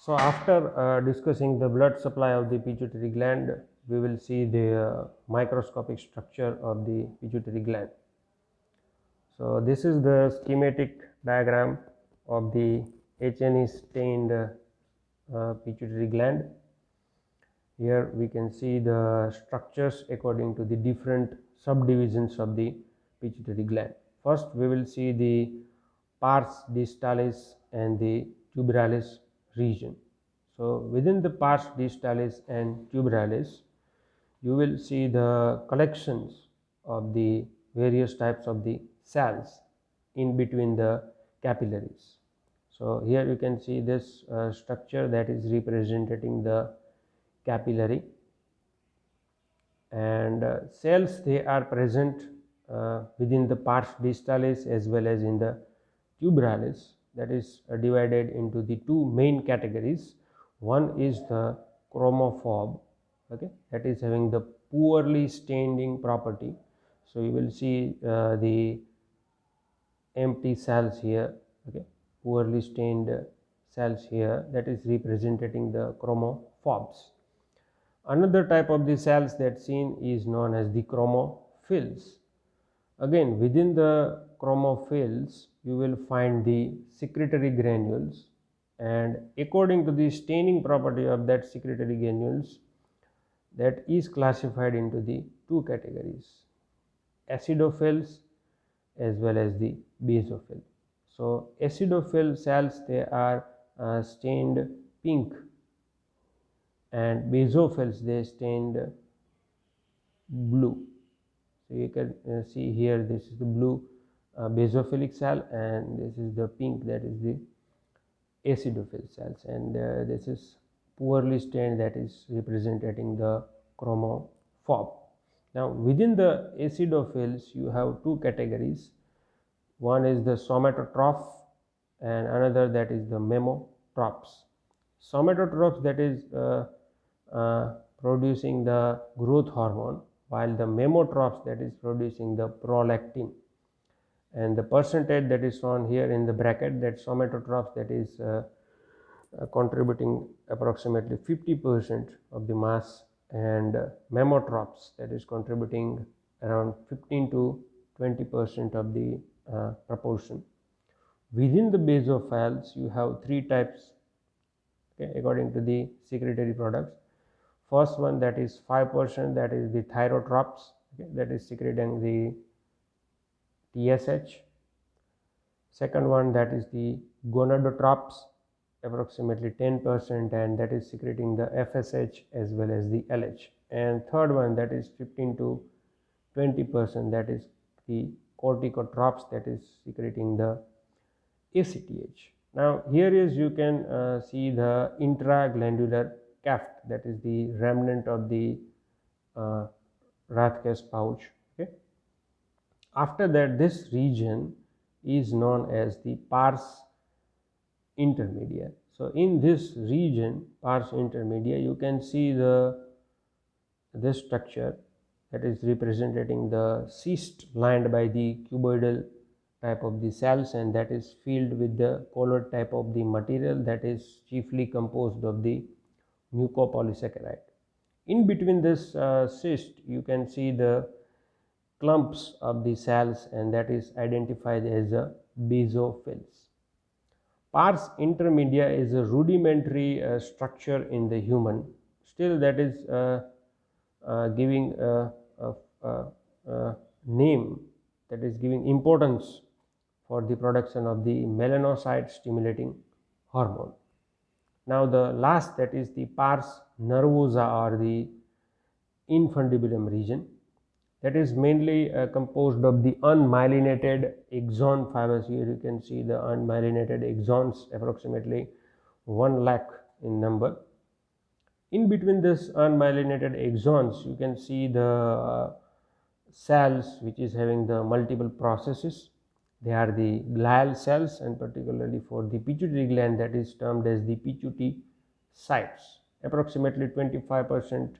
So after discussing the blood supply of the pituitary gland, we will see the microscopic structure of the pituitary gland. So this is the schematic diagram of the HNE stained pituitary gland. Here we can see the structures according to the different subdivisions of the pituitary gland. First we will see the pars distalis and the tuberalis region. So within the pars distalis and tuberalis, you will see the collections of the various types of the cells in between the capillaries. So here you can see this structure that is representing the capillary, and cells they are present within the pars distalis as well as in the tuberalis, that is divided into the two main categories. One is the chromophobe, okay, that is having the poorly staining property. So you will see the empty cells here, okay, poorly stained cells here, that is representing the chromophobes. Another type of the cells that's seen is known as the chromophils. Again, within the chromophils, you will find the secretory granules, and according to the staining property of that secretory granules, that is classified into the two categories, acidophils as well as the basophil. So acidophil cells, they are stained pink, and basophils they stained blue. So you can see here, this is the blue basophilic cell, and this is the pink, that is the acidophil cells, and this is poorly stained, that is representing the chromophobe. Now within the acidophils you have two categories. One is the somatotroph and another that is the memotrophs. Somatotrophs, that is producing the growth hormone, while the memotrophs, that is producing the prolactin. And the percentage that is shown here in the bracket, that somatotrophs, that is contributing approximately 50% of the mass, and memotrophs, that is contributing around 15 to 20% of the proportion. Within the basophils you have three types, okay, according to the secretory products. First one, that is 5%, that is the thyrotrophs, okay, that is secreting the TSH. Second one, that is the gonadotrophs, approximately 10%, and that is secreting the FSH as well as the LH. And third one, that is 15 to 20%, that is the corticotrophs, that is secreting the ACTH. Now here is, you can see the intraglandular cleft, that is the remnant of the Rathke's pouch. Okay. After that, this region is known as the pars intermedia. So in this region, pars intermedia, you can see this structure that is representing the cyst lined by the cuboidal type of the cells, and that is filled with the colored type of the material that is chiefly composed of the mucopolysaccharide. In between this cyst, you can see the clumps of the cells, and that is identified as the basophils. Pars intermedia is a rudimentary structure in the human. Still, that is giving a name, that is giving importance for the production of the melanocyte stimulating hormone. Now the last, that is the pars nervosa, or the infundibulum region, that is mainly composed of the unmyelinated axon fibers. Here you can see the unmyelinated axons, approximately 1 lakh in number. In between this unmyelinated axons, you can see the cells which is having the multiple processes. They are the glial cells, and particularly for the pituitary gland, that is termed as the pituitary-cytes. Approximately 25%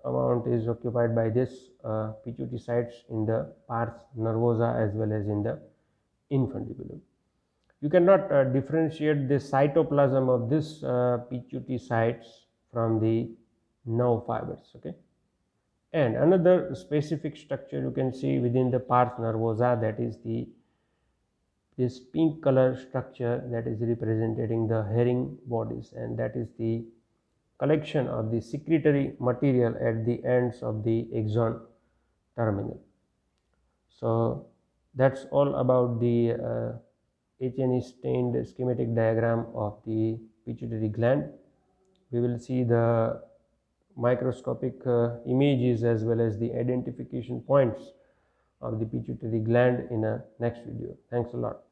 amount is occupied by this pituitary-cytes in the pars nervosa as well as in the infundibulum. You cannot differentiate the cytoplasm of this pituitary sites from the nerve fibers. Okay. And another specific structure you can see within the pars nervosa, that is this pink color structure that is representing the herring bodies, and that is the collection of the secretory material at the ends of the axon terminal. So that's all about the H&E stained schematic diagram of the pituitary gland. We will see the microscopic images as well as the identification points of the pituitary gland in a next video. Thanks a lot.